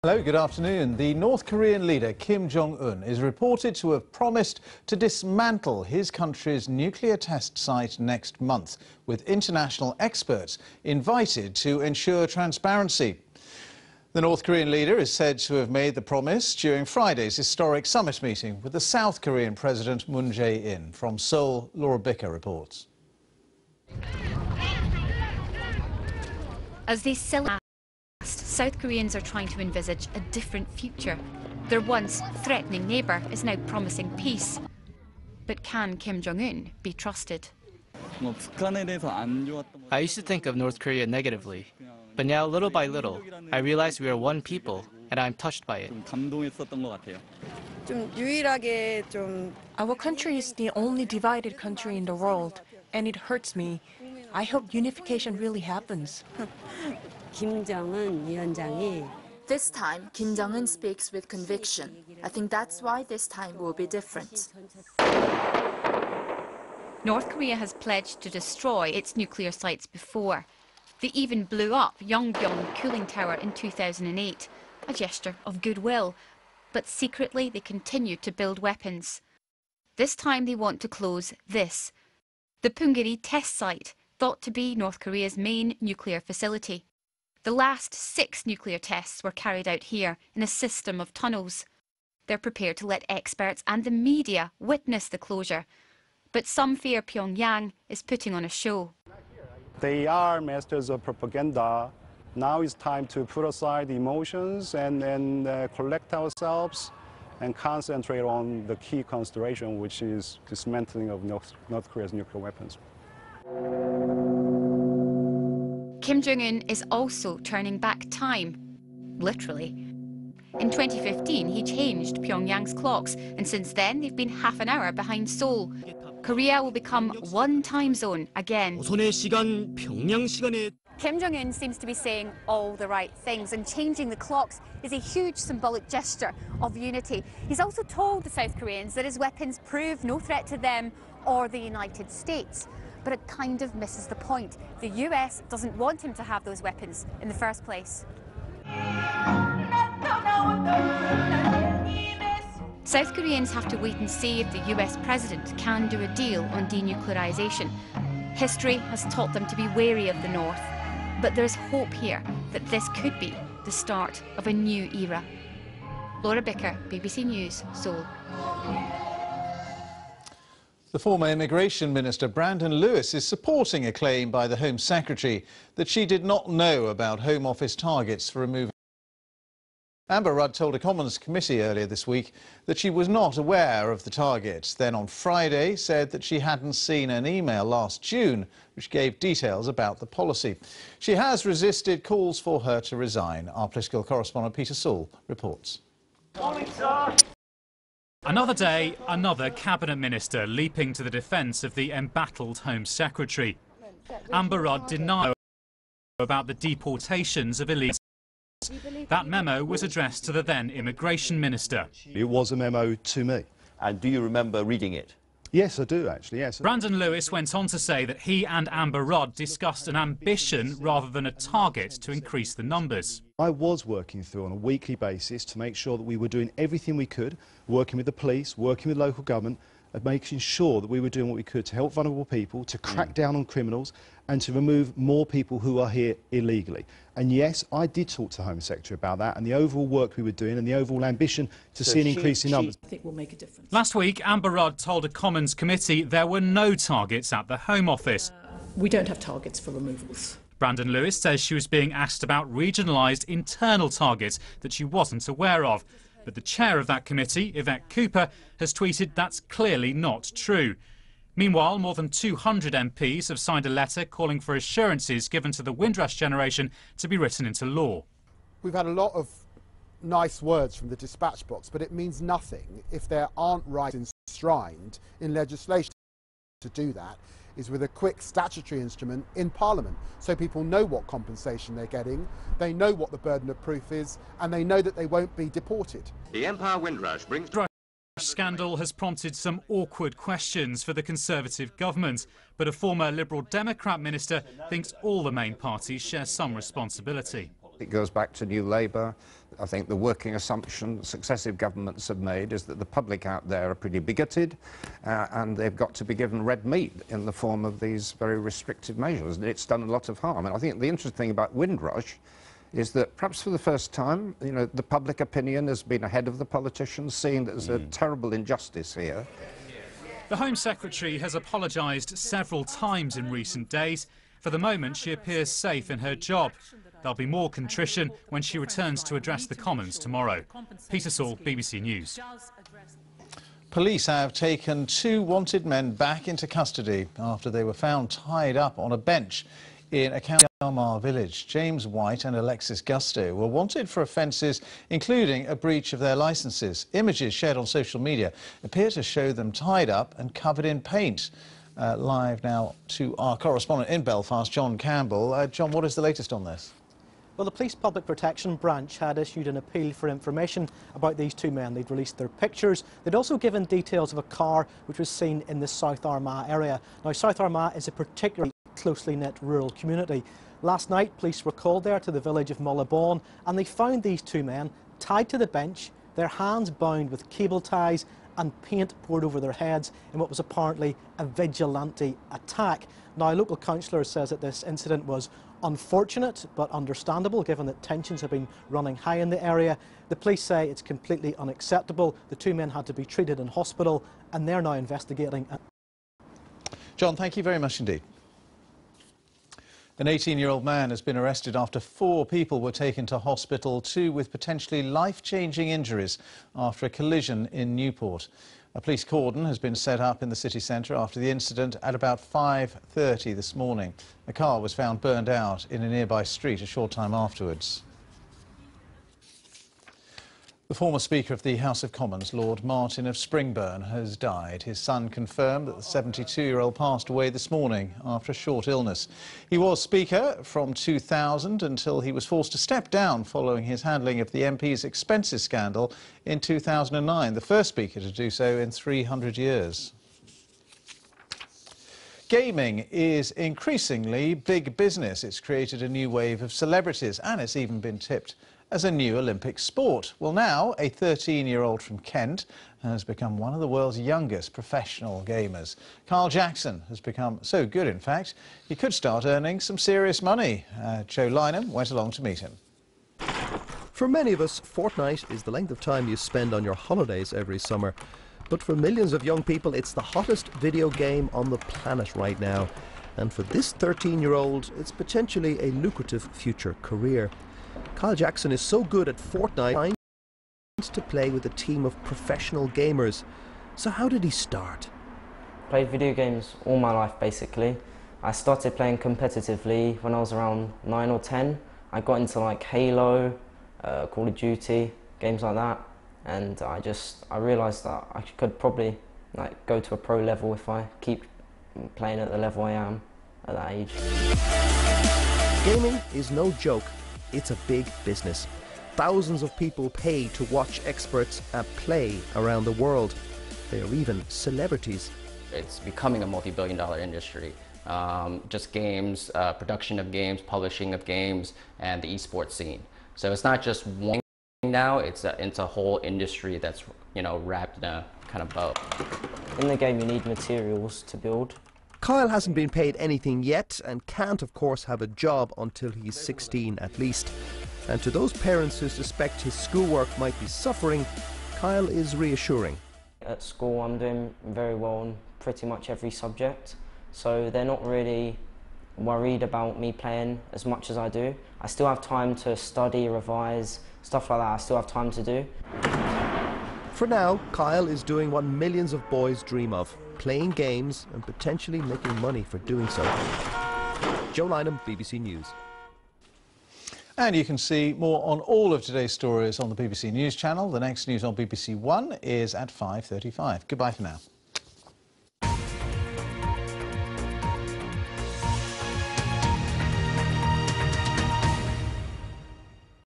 Hello, good afternoon. The North Korean leader Kim Jong-un is reported to have promised to dismantle his country's nuclear test site next month, with international experts invited to ensure transparency. The North Korean leader is said to have made the promise during Friday's historic summit meeting with the South Korean President Moon Jae-in. From Seoul, Laura Bicker reports. As they celebrate, South Koreans are trying to envisage a different future. Their once threatening neighbour is now promising peace. But can Kim Jong-un be trusted? I used to think of North Korea negatively, but now little by little, I realize we are one people and I'm touched by it. Our country is the only divided country in the world, and it hurts me. I hope unification really happens. This time, Kim Jong-un speaks with conviction. I think that's why this time will be different. North Korea has pledged to destroy its nuclear sites before. They even blew up Yongbyon cooling tower in 2008, a gesture of goodwill. But secretly, they continue to build weapons. This time they want to close this, the Punggye-ri test site, thought to be North Korea's main nuclear facility. The last 6 nuclear tests were carried out here in a system of tunnels. They're prepared to let experts and the media witness the closure. But some fear Pyongyang is putting on a show. They are masters of propaganda. Now it's time to put aside the emotions and collect ourselves and concentrate on the key consideration, which is dismantling of North Korea's nuclear weapons. Kim Jong-un is also turning back time, literally. In 2015, he changed Pyongyang's clocks, and since then they've been half an hour behind Seoul. Korea will become one time zone again. Kim Jong-un seems to be saying all the right things, and changing the clocks is a huge symbolic gesture of unity. He's also told the South Koreans that his weapons prove no threat to them or the United States. But it kind of misses the point. The US doesn't want him to have those weapons in the first place. South Koreans have to wait and see if the US president can do a deal on denuclearization. History has taught them to be wary of the North. But there's hope here that this could be the start of a new era. Laura Bicker, BBC News, Seoul. The former Immigration Minister Brandon Lewis is supporting a claim by the Home Secretary that she did not know about Home Office targets for removing. Amber Rudd told a Commons committee earlier this week that she was not aware of the targets, then on Friday said that she hadn't seen an email last June which gave details about the policy. She has resisted calls for her to resign. Our political correspondent Peter Sewell reports. Morning, sir. Another day, another cabinet minister leaping to the defence of the embattled Home Secretary. Amber Rudd denied about the deportations of illegals. That memo was addressed to the then Immigration Minister. It was a memo to me. And do you remember reading it? Yes, I do, actually, yes. Brandon Lewis went on to say that he and Amber Rudd discussed an ambition rather than a target to increase the numbers. I was working through on a weekly basis to make sure that we were doing everything we could, working with the police, working with local government, and making sure that we were doing what we could to help vulnerable people, to crack down on criminals, and to remove more people who are here illegally. And yes, I did talk to the Home Secretary about that and the overall work we were doing and the overall ambition to see an increase in numbers. I think will make a difference. Last week, Amber Rudd told a Commons committee there were no targets at the Home Office. We don't have targets for removals. Brandon Lewis says she was being asked about regionalised internal targets that she wasn't aware of. But the chair of that committee, Yvette Cooper, has tweeted that's clearly not true. Meanwhile, more than 200 MPs have signed a letter calling for assurances given to the Windrush generation to be written into law. We've had a lot of nice words from the dispatch box, but it means nothing if there aren't rights enshrined in legislation. To do that is with a quick statutory instrument in Parliament, so people know what compensation they're getting, they know what the burden of proof is, and they know that they won't be deported. The Empire Windrush brings... The scandal has prompted some awkward questions for the Conservative government, but a former Liberal Democrat minister thinks all the main parties share some responsibility. It goes back to New Labour. I think the working assumption successive governments have made is that the public out there are pretty bigoted and they've got to be given red meat in the form of these very restrictive measures. And it's done a lot of harm. And I think the interesting thing about Windrush is that perhaps for the first time, you know, the public opinion has been ahead of the politicians, seeing that there's a terrible injustice here. The Home Secretary has apologised several times in recent days. For the moment, she appears safe in her job. There'll be more contrition when she returns to address the Commons tomorrow. Peter Saul, BBC News. Police have taken 2 wanted men back into custody after they were found tied up on a bench in a County Armagh village. James White and Alexis Gusto were wanted for offences including a breach of their licences. Images shared on social media appear to show them tied up and covered in paint. Live now to our correspondent in Belfast, John Campbell. John, what is the latest on this? Well, the Police Public Protection Branch had issued an appeal for information about these 2 men. They'd released their pictures. They'd also given details of a car which was seen in the South Armagh area. Now, South Armagh is a particularly closely knit rural community. Last night, police were called there to the village of Mullabawn and they found these 2 men tied to the bench, their hands bound with cable ties and paint poured over their heads in what was apparently a vigilante attack. Now, a local councillor says that this incident was unfortunate but understandable given that tensions have been running high in the area. The police say it's completely unacceptable. The 2 men had to be treated in hospital and they're now investigating. John, thank you very much indeed. An 18-year-old man has been arrested after 4 people were taken to hospital, 2 with potentially life-changing injuries after a collision in Newport. A police cordon has been set up in the city centre after the incident at about 5:30 this morning. A car was found burned out in a nearby street a short time afterwards. The former Speaker of the House of Commons, Lord Martin of Springburn, has died. His son confirmed that the 72-year-old passed away this morning after a short illness. He was Speaker from 2000 until he was forced to step down following his handling of the MP's expenses scandal in 2009, the first Speaker to do so in 300 years. Gaming is increasingly big business. It's created a new wave of celebrities and it's even been tipped as a new Olympic sport. Well, now a 13-year-old from Kent has become one of the world's youngest professional gamers. Carl Jackson has become so good, in fact, he could start earning some serious money. Joe Lynham went along to meet him. For many of us, Fortnite is the length of time you spend on your holidays every summer. But for millions of young people, it's the hottest video game on the planet right now. And for this 13-year-old, it's potentially a lucrative future career. Kyle Jackson is so good at Fortnite, he wants to play with a team of professional gamers. So how did he start? Played video games all my life, basically. I started playing competitively when I was around 9 or 10. I got into like Halo, Call of Duty, games like that. And I realised that I could probably like go to a pro level if I keep playing at the level I am at that age. Gaming is no joke. It's a big business. Thousands of people pay to watch experts play around the world. They are even celebrities. It's becoming a multi-billion-dollar industry. Just games, production of games, publishing of games, and the esports scene. So it's not just one thing now, it's a whole industry that's, you know, wrapped in a kind of bow. In the game you need materials to build. Kyle hasn't been paid anything yet and can't, of course, have a job until he's 16 at least. And to those parents who suspect his schoolwork might be suffering, Kyle is reassuring. At school I'm doing very well in pretty much every subject, so they're not really worried about me playing as much as I do. I still have time to study, revise, stuff like that I still have time to do. For now, Kyle is doing what millions of boys dream of, playing games and potentially making money for doing so. Joe Lynham, BBC News. And you can see more on all of today's stories on the BBC News channel. The next news on BBC One is at 5:35. Goodbye for now.